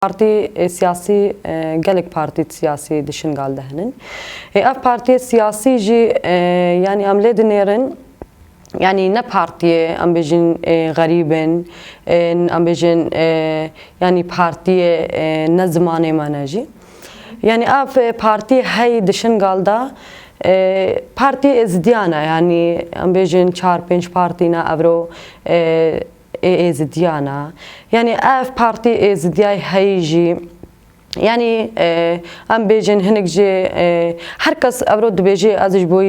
Parti siyasi gelek parti siyasi di şengal de hinin. Ev parti siyasi jî yani em lê dinêrin yani ne partiye em bêjin gerîbin, em bêjin yani partiye ne zimanê me ne jî. Yani ev parti hey di şengal da parti êzidiyana yani em bêjin 4-5 partî ne evro êzidiyana. Yani ev parti êzidiyayê heyî jî yani em bêjin hinek jî her kes evro dibêje ez ji bo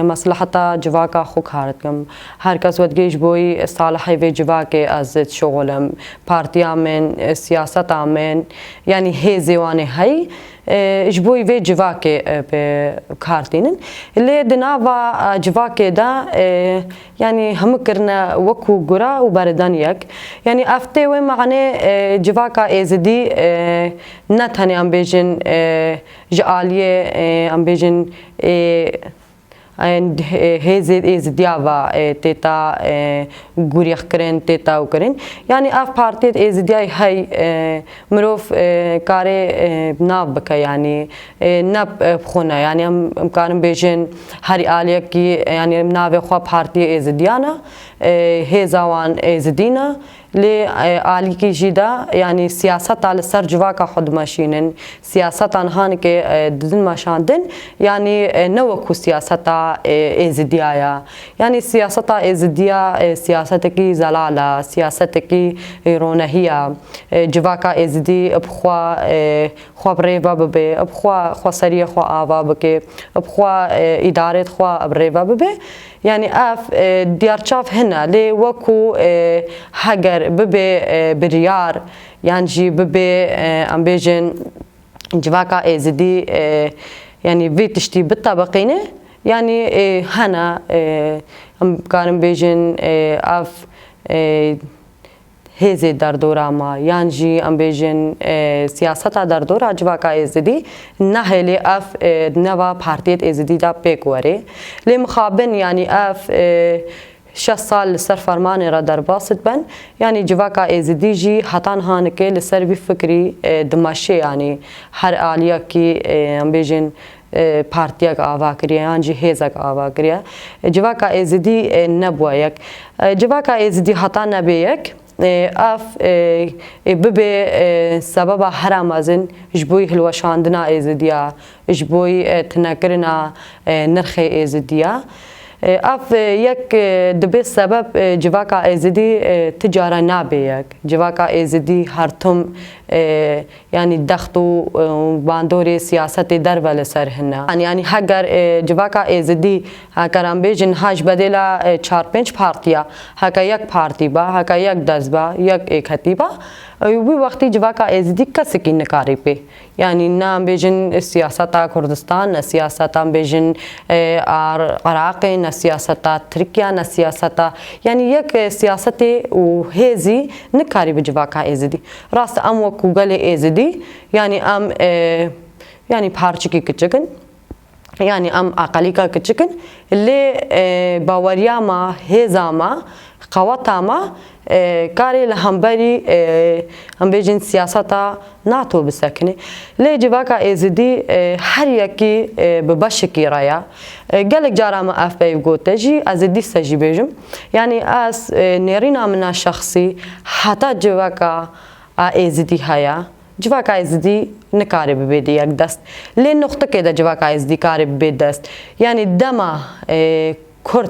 maslaheta civaka xwe kar dikim. Her kes wedî ji bo salihê vê civakê ez dişoxolim. Partiya min, siyaseta min yani hêzê wan ê heyî ji bo vê civakê kar tînin. Lê di nava civakê de yani hemû kirine wekû gura û beredaniyek. Yani ev tê wê meعنê civaka êzidî ne tenê em bêjin ji aliyê em bêjin hêzê êzidiya ve têta gurêxkirin têta ew kirin. Yani ev partiyê êzidiyayê hey mirov karê nav bike yani ne bixwine yani em karin bêjin herî aliyekî yani navê xwe partiyê êzidiyana hêza wan êzidîne. Lê alîkî jî de yani siyaseta li ser civaka xwe dimeşînin, siyasetan hanekê didin meşandin yani ne wekû siyaseta êzidiya yani siyaseta êzidiya siyasetekî zelal e, siyasetekî ronehiya, civaka êzidî xwe bi rêve bibe, xwe seriyê xwe ava bike, xwe îdarê xwe bi rêve bibe. Yani ev diyarçav hine lê wekû heger bibe biryar yan jî bibe em bêjin civaka êzidî yani vê tiştî bitebeqîne yani hene em karin bêjin ev hêzê derdora me yan jî em bêjin siyaseta derdora civaka êzidî nehêlê ev neva partiyê êzidî de pêk were. Lê mixabin yani ev 6 sal li ser fermanê re derbas dibin yani civaka êzidî jî hetan hanekê li ser vî fikrî dimeşe yani her aliyekî em bêjin partiyek ava kiriye yan jî hêzek ava kiriye. Civaka êzidî nebûye yek. Civaka êzidî heta nebe yek ev bibe sebeba hera mezin ji bo hilweşandina êzidiya, ji bo tinekirina nirxê êzidiya. Ev yek dibe sebeb civaka êzidî ti cara nabe yek. Civaka êzidî hertum yani dext û bandorê siyasetê derve li ser hine. Yani heger civaka êzidî heger em bêjin ji bedêla 4-5 partiya heke yek partî be, heke yek dest be, yek êkhetî be wî wextî civaka êzidî kesekî nikarî pê. Yani ne em bêjin siyaseta Kurdistan, ne siyaseta em bêjin Iraqê, ne siyaseta Tirkiye, ne siyaseta yani yek siyasetê û hêzî nikarî bi civaka êzidî. Rast em wekû gelê êzidî yani em yani parçikî kiçikin yani em aqelîka kiçikin lê baweriya me hêza me qeweta me karê li hemberî em bêjin siyaseta nato bisekine. Lê civaka êzidî her yekî bi beşekî re ye. Gelek cara me ev peyv gote jî ez ê dîsa jî bêjim yani ez nêrîna min şexsî heta civaka êzidî heye. Civaka êzidî nikarê bibe di yek dest. Lê noxtekê de civaka êzidî karê bibe dest. Yani dema Kurd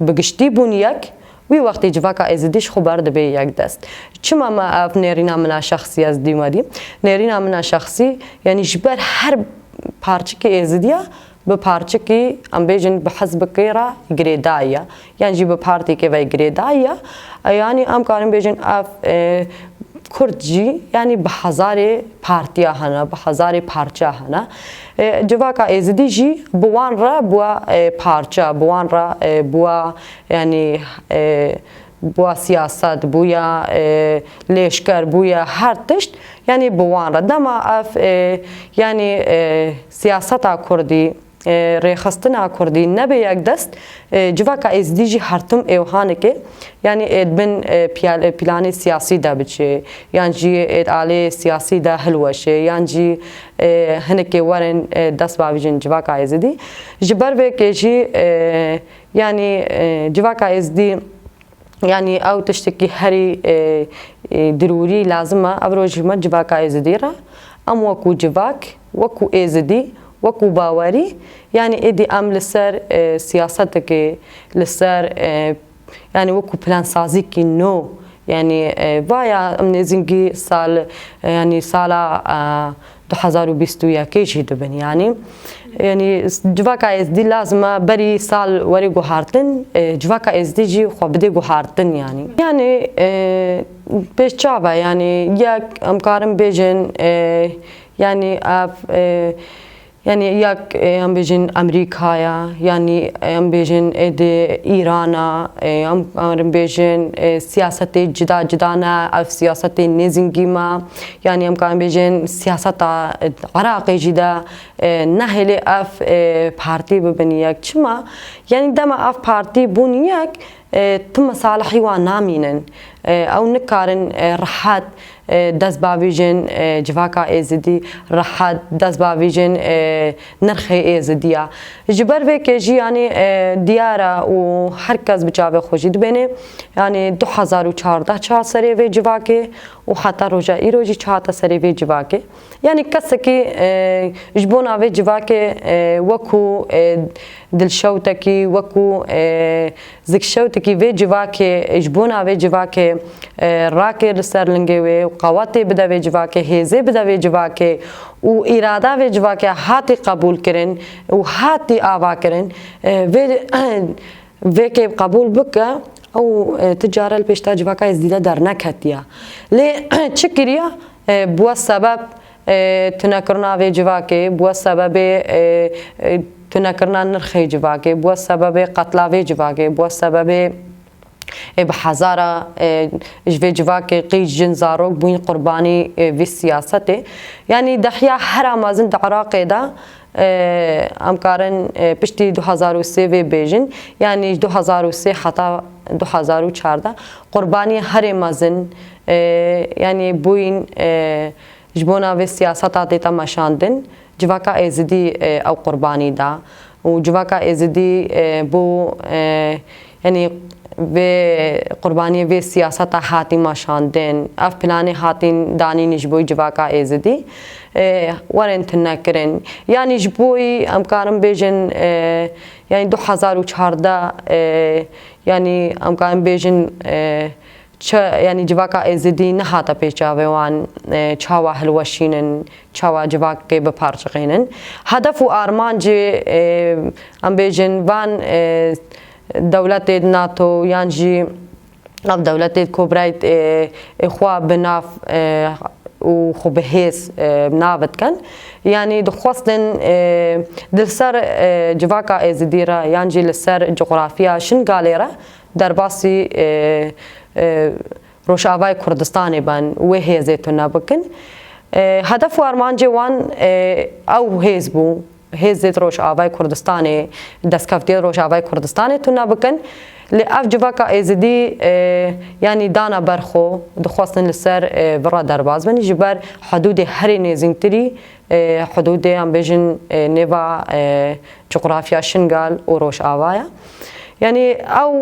bi giştî bûn yek wî wextê civaka êzidî ji xwe berdibe yek dest. Çima me ev nêrîna min şexsî ez dîwedî? Nêrîna min şexsî yani ji ber her parçikê êzidiya bi parçikî em bêjin bi hezbekê re girêdayî ye yan jî bi partîkê ve girêdayî ye yani em karin bêjin ev Kurd jî yani bi hezarê partiya hene, bi hezarê parça hene. Civaka êzidî jî bi wan re bûye parça, bi wan re bûye yani bûye siyaset, bûye lêşker, bûye her tişt yani bi wan re. Dema ev yani siyaseta Kurdî ڕێخستنا کوردی نەبێ یەک دەست civaka êzidî jî hertim êwhanekê yanî êdibin planê siyasî de biçê yan jî êdalê siyasî de hilweşê yan jî hinekê werin dest bavêjin civaka êzidî ji ber vêkê jî yanî civaka êzidî yanî ew tiştekî herî dirûrî lazim e ev rojîme civaka êzidî re em wekû civak wekû êzidî wekû bawerî yanî êdî em li ser siyasetekê li ser yanî wekû plansazîkî nû yanî vaya em nêzîngî sal yanî sala 2021 jî dibin yanî civaka êzidî lazim e berî sal werî guhartin civaka êzidî jî xwe bidê guhartin yanî pêşçava yanî yek em karin bêjin yanî ev yani yek em bêjin Amerîkaya yanî em bêjin êdî İrana em karin bêjin siyasetê cida cida ne ev siyasetê nêzîngî me yanî em karin bêjin siyaseta Iraqê jî de nehêlê ev partî bibin yek çima yanî dema ev partî bûn yek tim mesalihî wan namînin ew nikarin rehet dest bavêjin civaka êzidî rehet dest bavêjin nirxê êzidiya ji ber vêkê jî yanî diyar e û her kes bi çavê xwe jî dibêne yanî 2014 çat serê vê civakê û heta roja îro jî çata serê vê civakê yanî kesekî ji bona vê civakê wekû dilşewtekî wekû zikşewtekî vê civakê ji bona vê civakê rakê li ser lingê wê qewetê bide vê civakê hêzê bide vê civakê û îrada vê civakê hatî qebûl kirin û hatî avakirin vêkê qebûl bike ew ti care li pêşta civaka êzidî de derneketiye lê çi kiriye bûye sebeb tunekirina vê civakê bûye sebebê tunekirina nirxê civakê bûye sebebê qetla vê civakê bûye sebebê bi hezara ji vê civakê qîj jin zarok bûyîn qurbanî vê siyasetê yanî dehiya hera mezin di Iraqê de em karin piştî 2003 vê bêjin yanî 2003 heta 2014 qurbanî herê mezin yanî bûyîn ji bona vê siyaseta tê te meşandin civaka êzidî ew qurbanî da û civaka êzidî bû yanî vê qurbaniyê vê siyaseta hatî meşandin ev planê hatîn danîn ji bo civaka êzidî werin tunekirin yanî ji bo em karin bêjin yanî 2014 yanî em karin bêjin yanî civaka êzidî nehate pêçavê wan çawa hilweşînin çawa civakê biparçixînin hedef û armancê em bêjin van dewletê NATO yan jî ev dewletê kobreyt xwe bi nav û xwe bi hêz nav dikin yanî dixwastin li ser civaka êzidî re yan jî li ser coğrafiya şingalê re derbasî Rojavayê Kurdistanê ben wê hêzê tune bikin hedef û armancê wan ew hêz bû hêzê Rojavayê Kurdistanê destkeftiyê Rojavayê Kurdistanê tune bikin lê ev civaka êzidî yanî dana ber xwe dixwastin li ser vira derbas bin ji ber hudûdê herê nêzîntirî hudûdê em bêjin nêva coğrafiya şingal û Rojavayê yanî ew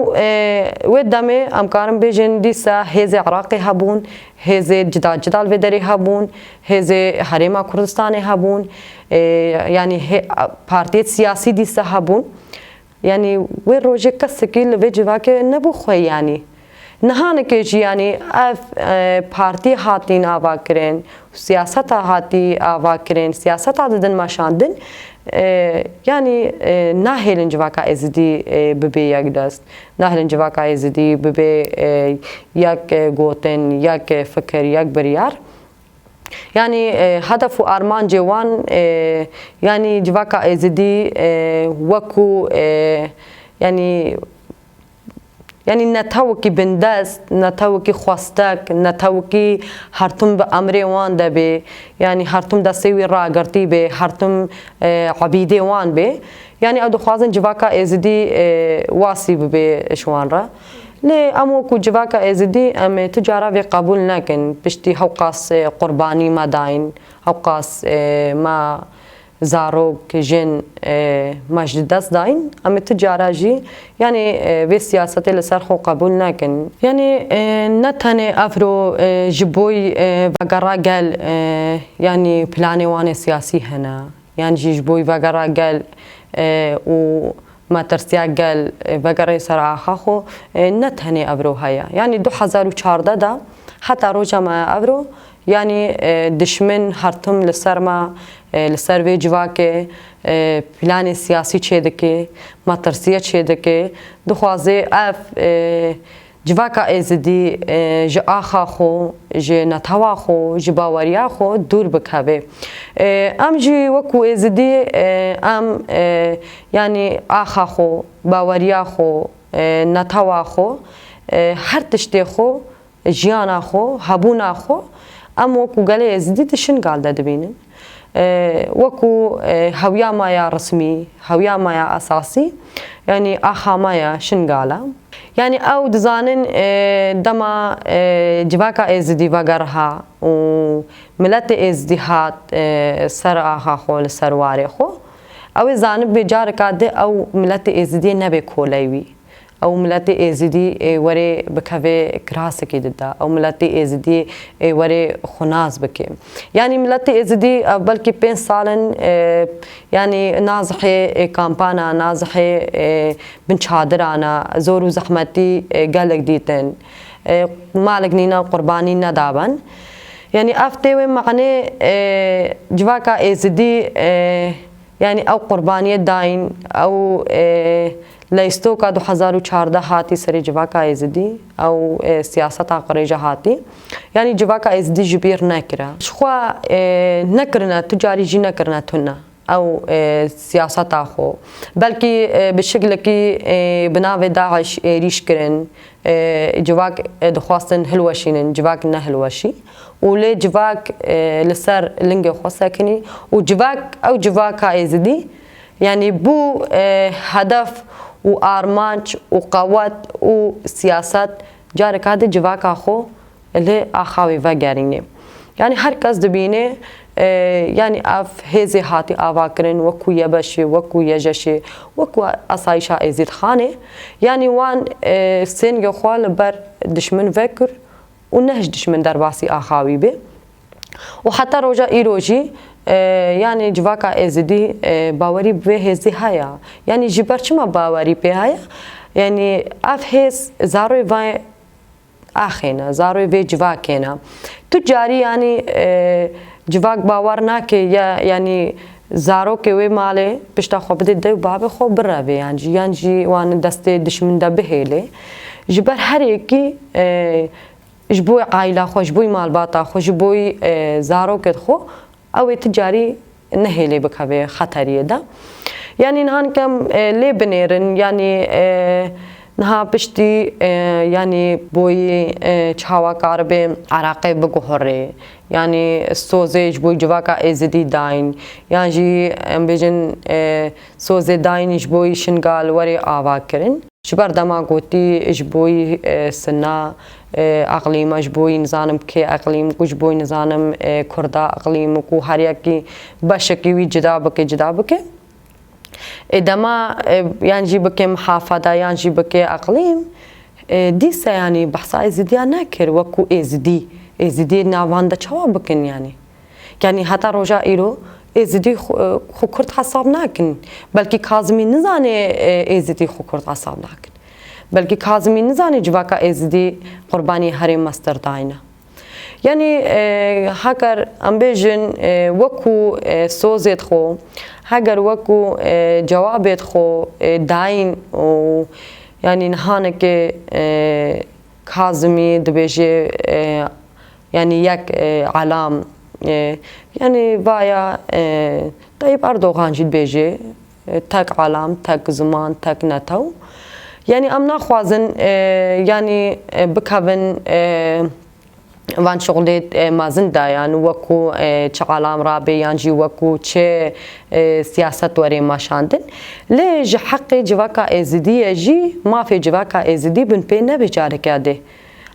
wê demê em karin bêjin dîsa hêzê Iraqê hebûn hêzê cida cida li vê derê hebûn hêzê Herêma Kurdistanê hebûn yanî partiyê siyasî dîsa hebûn yanî wê rojê kesekî li vê civakê nebû xwe yanî nihanekê jî yanî ev partî hatîn avakirin siyaseta hatî avakirin siyaseta didin meşandin yanî nahêlin civaka êzidî bibe yek dest nahêlin civaka êzidî bibe yek gotin yek fikir yek biryar yanî hedef û armancê wan yanî civaka êzidî wekû yanî یعنی نەتەوەکی بندەست نەتەوەکی خواستەک نەتەوەکی هەرتم بە ئەمرێ وان دەبێ یعنی هەرتم دەستێوی ڕاگرتی بێ هەرتم عەبیدێ وان بێ یعنی ئەو دەخوازن جڤاکە ئێزیدی واسی ببێ شوانڕە لێ ئەم وەکو جڤاکە ئێزیدی ئەم تجارە vê قبول نەکەن پشتی هەوقاس قوربانی مەداین هەوقاس ما زارۆک ژن مەش دەست داین ئەمێ تجارە ژی یعنی vê سیاسەتê li ser xwe qebûl nekin یعنی ne tenê evro ji bo vegera gel yani planê wanê siyasî hene yan jî ji bo vegera gel û مەترسیا گەل vegera ser axa xwe ne tenê evro heye yani 2014 da heta roja me evro yani dişmin hertim li ser me li ser vê civakê planê siyasî çê dike metirsiya çê dike dixwaze ev civaka êzidî ji axa xwe ji netewa xwe ji baweriya xwe dûr bikeve em jî wekû êzidî em yani axa xwe baweriya xwe netewa xwe her tiştê xwe jiyana xwe hebûna xwe em wekû gelê êzidî di şingal de dibînin wekû hewiya maya resmî hewiya maya esasî yani axa maya şingala yani ew dizanin dema civaka êzidî vegerha û miletê êzidî hat ser axa xwe li ser warê xwe ew ê zanib bê careka di ew miletê êzidiyê nebe koley wî ew miletê êzidî werê bikeve kirasekê dida ew miletê êzidî werê xunaz bike yani miletê êzidî ev belkî 5 salin yani nazihê kampana nazihê bin çadirana zor û zehmetî gelek dîtin malek nîna qurbanî nedaben yani ev tê wê meعنê civaka êzidî yani ew qurbaniyê dayîn ew لەیستۆکە 2014 هاتی سەری civaka êzidî ew siyaseta qirêja hatî yani civaka êzidî ji bîr nekire ji xwe nekirine tu carî jî nekirine tune ew siyaseta xwe belkî bi şeklekî bi navê Daeş êrîş kirin civak dixwastin hilweşînin civak nehilweşî û lê civak li ser lingê xwe sekinî û civak ew civaka êzidî yani bû hedef û armanc û qewet û siyaset careka di civaka xwe lê axa wê vegerîne yani her kes dibîne yani ev hêzê hatî avakirin wekû yebeşê wekû yejeşê wekû esayîşa êzîdxanê yani wan sêngê xwe li ber dişmin vekir û ne ji dişmin derbasî axa wî bê û heta roja îro jî yani civaka êzidî bawerî bi vê hêzê heye yani ji ber çima bawerî pê heye yani ev hêz zaroyê vê axê ne zaroyê vê civakê ne tu carî yani civak bawer nake yani zarokê wê malê pişta xwe bide dê û bavê xwe bireve yan jî wan destê dişmin de bihêle ji ber herêkî ji bo aîla xwe ji bo malbata xwe ji bo zarokê xwe ew ê ti carî nehêlê bikeve xeteriyê de yani niha nikem lê binêrin yani niha piştî yani boyê çawakar bê Iraqê biguherê yani sozê ji bo civaka êzidî dayîn yan jî em bêjin sozê dayîn ji bo şingal werê ava kirin ji ber dema gotî ji bo sina اقلیم ji bo nizanim kê eqlîm ku ji bo nizanim Kurda eqlîm ku her yekî beşekî wî cida bike dema yan jî bike mihafada yan jî bike eqlîm dîse yani behsa êzidiya nekir wekû êzidî navan de çawa bikin yani heta roja îro êzidî xwe Kurd hesab nakin belkî Kazimî nizane êzidî xwe Kurd hesab nakin belkî Kazimî nizane civaka êzidî qurbanî herê mester dayîne yani heger em bêjin wekû sozê xwe heger wekû cewabê xwe dayîn û yani nihanekê Kazimî dibêje yani yek elam yani vaya Tayyip Erdoğan jî dibêje tek elam tek ziman tek netew يعني ام ناخوازن يعني بكابن وان شغلت مازن دایان وکو چه عالم رابی یانجی وکو چه سیاست وری ماشاندن لی حق جواکا ازدی جی ما في جواکا ازدی بن پی نبیچاره کرده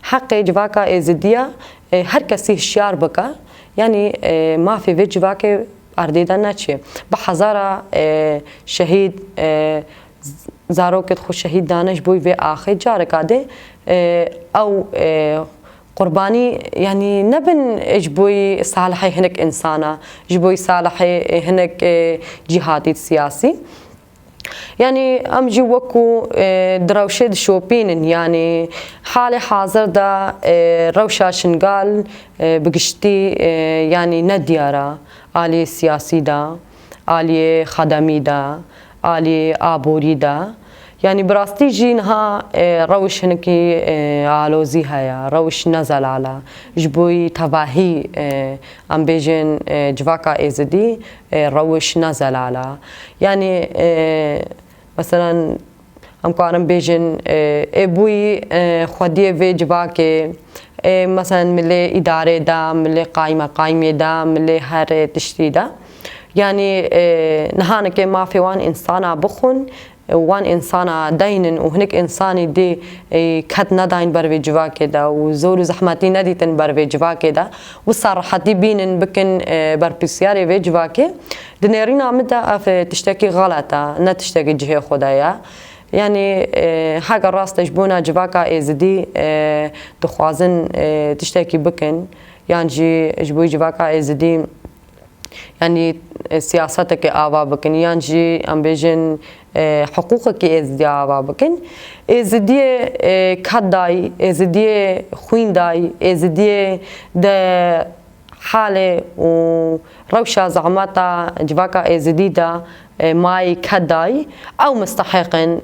حق جواکا ازدیا هر کسی هشیار بکا یعنی ما في في جواکا اردیدن نچیه به هزارا شهید زاروکت خود شهید دانش بوی و آخر جاره کرده او قرباني يعني نبن اجبوي صالحي هنك انسانه اجبوي صالحي هنك جهادي سياسي يعني ام جي وكو دروشد شوبين يعني حالي حاضر دا روشا شنگال بقشتي يعني نديارا آلي سياسي دا آلي خدمي دا آلي آبوري دا يعني براستي جينها روش هنكي علوزي هيا روش نزل على جبوي تباهي ام بيجن جواكا ازدي روش نزل على يعني مثلا ام كارم بيجن ابوي خودي في جواكي مثلا ملي اداره دا ملي قايمه دا ملي هر تشتي دا يعني نهانك ما في وان انسانا بخون وان انسان داینن و هنک انسانی دی کد نداین بر وی جواکه دا و زور زحمتی ندیتن بر وی جواکه دا و صراحتی بینن بکن بر پسیاری وی جواکه دنیرین آمده اف تشتکی غلطه نه تشتکی جهه خدایا يعني حاجة راس تجبونا جواكا ازدي دخوازن تشتكي بكن يعني جبوي جواكا ازدي يعني سياستك آوا بكن يعني ام بيجن حقوقك ازدي آوا بكن ازدي كداي ازدي خوينداي ازدي ده حاله و روشا زعماتا جواكا ازدي دا ماي كداي او مستحقن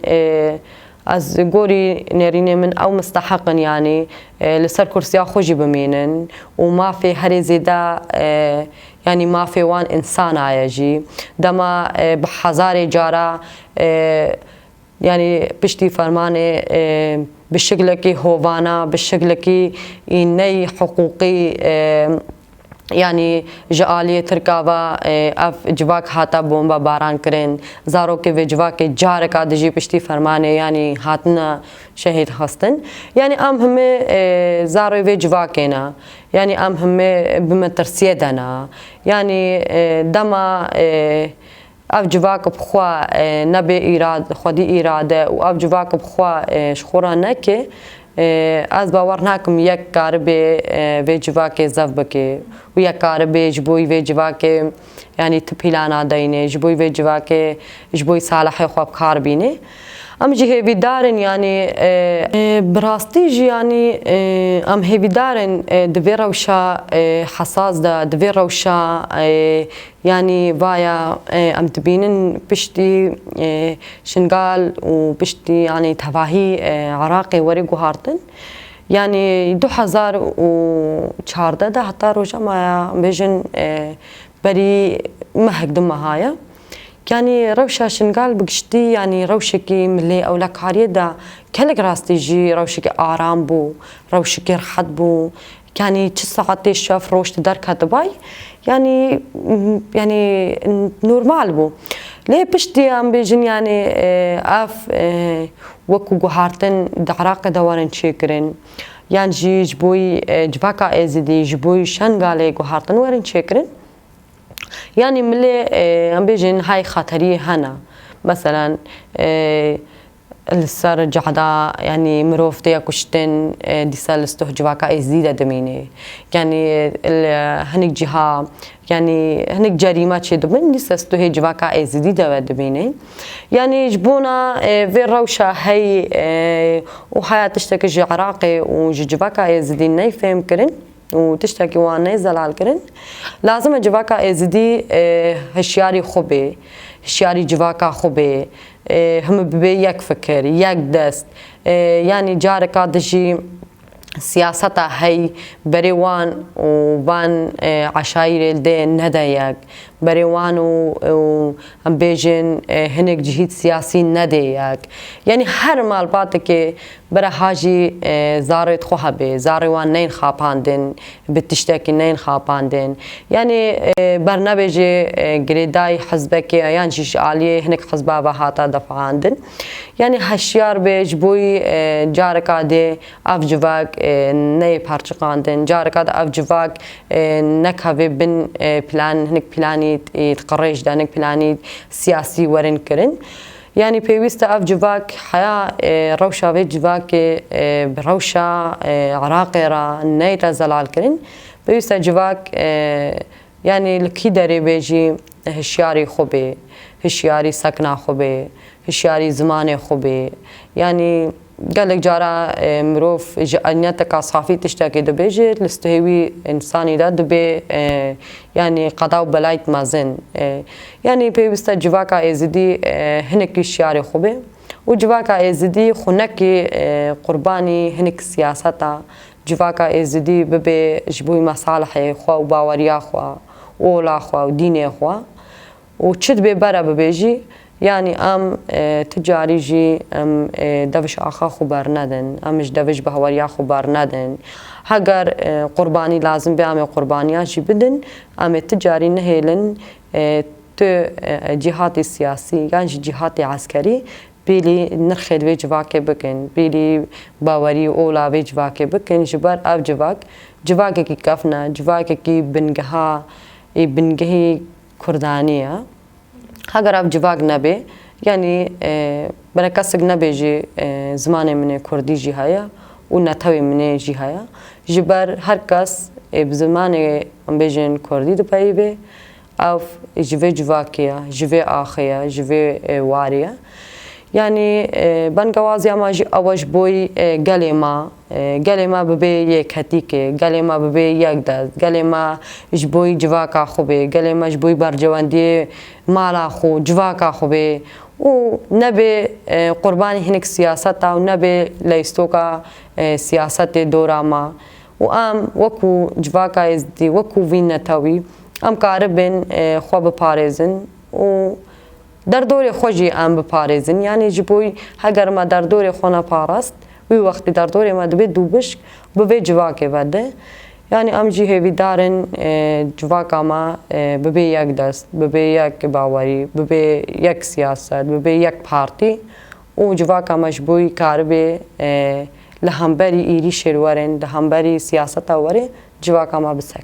از گوری نرینه من او مستحقن يعني لسر كرسيا خوشي بمينن وما في هري زيدا يعني ما في وان انسان عايجي دما بحزار جارا يعني بشتي فرمانه بالشكل كي هوانا بالشكل كي ني حقوقي يعني جالية تركاوا اف جواك هاتا بومبا باران کرن زارو کے وجواك جار کا دجی پشتی فرمانے يعني هاتنا شهيد هستن يعني ام هم زارو وجواكنا يعني ام هم بمترسيدنا يعني دما اف جواك بخوا نبي إراد خودي إرادة و اف جواك بخوا شخورا نكي از باور نکم یک کار به وی جواک زف بکه و یک کار به جبوی وی جواک یعنی تپیلانا دینه جبوی وی جواک جبوی صالح خواب کار بینه ام جی هیوی دارن يعني براستی جی يعني ام هیوی دارن دوی روشا حساس دا دوی روشا يعني بايا ام تبينن بشتي شنگال و بشتي يعني تواهي عراقي ورقو هارتن يعني 2014 ده حتى روشا ما بيجن بري مهك دمهايا يعني روشا شنگال بقشتي يعني روشكي ملي او لكاريه دا كلك راستي جي روشكي آرام بو روشكي رحت بو يعني 6 ساعات شاف روشت در كتباي يعني نورمال بو ليه بشتي ام بيجن يعني اف وكو جهارتن دعراق دوارن شكرن يعني جبوي جواكا ازدي جبوي شنگال جهارتن ورن شكرن يعني ملي ام بيجن هاي خطري هنا مثلا السر جعدا يعني مروفتي كشتن ديسال استهجواكا ازيدا دميني يعني هنك جها يعني هنك جريمه تشي دمن ديسال استهجواكا ازيدا دميني يعني جبونا في روشا هي وحياه تشتكي عراقي وجواكا ازيدي نيفهم كرن وتشتكي وانا زلال كرن لازم جواكا ازيدي هشياري خوبه هشياري جواكا خوبه هم ببي يك فكر يك دست يعني جارك دجي سیاسەتا هەی بەرێ وان و وان عەشایرێ دێ نەدەیەک بەرێ وان و ئەم بێژن هەنێک جی هیچ سیاسی نەدەیەک یعنی هەر ماڵباتێکێ بەرە حاجی زاڕێت خۆ هەبێ زاڕێ وان نەین خاپاندن بە تشتێکی نەین خاپاندن یعنی بەرنەبێژێ گرێدای حەزبێکێ یان جیش عالیە هەنێک حەزبا بە هاتە دەفعاندن یعنی هەشیار بێ ji بۆی جارێکا دێ ئەف civak neyê parçiqandin careka de ev civak nekeve bin plan hinek planî qirêj de hinek planî siyasî werin kirin yani pêwîst e ev civak heya rewşa vê civakê bi rewşa Iraqê re neyre zelal kirin pêwîst e civak yani li kî derê bê jî hişyarî xwe bê hişyarî sekna xwe bê hişyarî zimanê xwe bê yani gelek cara mirov ji eyneteka safî tiştekê dibêje li stihêwî însanî de dibe yani qeda û belayt mezin yani pêwîst e civaka êzidî hinekî hişyarê xwe bê û civaka êzidî xwe nekê qurbanî hinek siyaseta civaka êzidî bibe ji bo mesalihê xwe û baweriya xwe û ola xwe û dînê xwe û çi dibe bere bibêjî yani em ticarî jî em deviş axa xwe bernedin em ji deviş biheweriya xwe bernedin heger qurbanî lazim bê em ê qurbaniya jî bidin em ê ticarî nehêlin tu cîhatê siyasî yan jî cîhatê eskerî pêlî nirxê wê civakê bikin pêlî bawerî ola wê civakê bikin ji ber ev civak civakekî kefne civakekî bingeha bingehê kurdanî ye heger ev civak nebe yani bere kesek nebêjî zimanê min ê kurdî jî heye û netewê min ê jî heye ji ber her kes bi zimanê em bêjin kurdî dipeyivê ev ji vê civakê ye ji vê axê ye ji vê warê ye yani bengewaziya me jî ew e ji bo gelê me bibe yêkhetîkê gelê me bibe yekdest gelê me ji bo civaka xwe bê gelê me ji bo bercewendiyê mala xwe civaka xwe bê û nebe qurbanî hinek siyaseta û nebe leystoka siyasetê dora me û em wekû civaka êzidî wekû vî netewî em karibin xwe biparêzin û derdorê xwe jî em biparêzin yani ji bo heger me derdorê xwe neparast wî wextî derdorê me dibe dûbişk bi vê civakê ve de yani em jî hêvîdarin civaka me bibe yekdest bibe yek bawerî bibe yek siyaset bibe yek partî û civaka me ji bo karibê li hemberî êrîşê werin li hemberî siyaseta werê civaka me bisek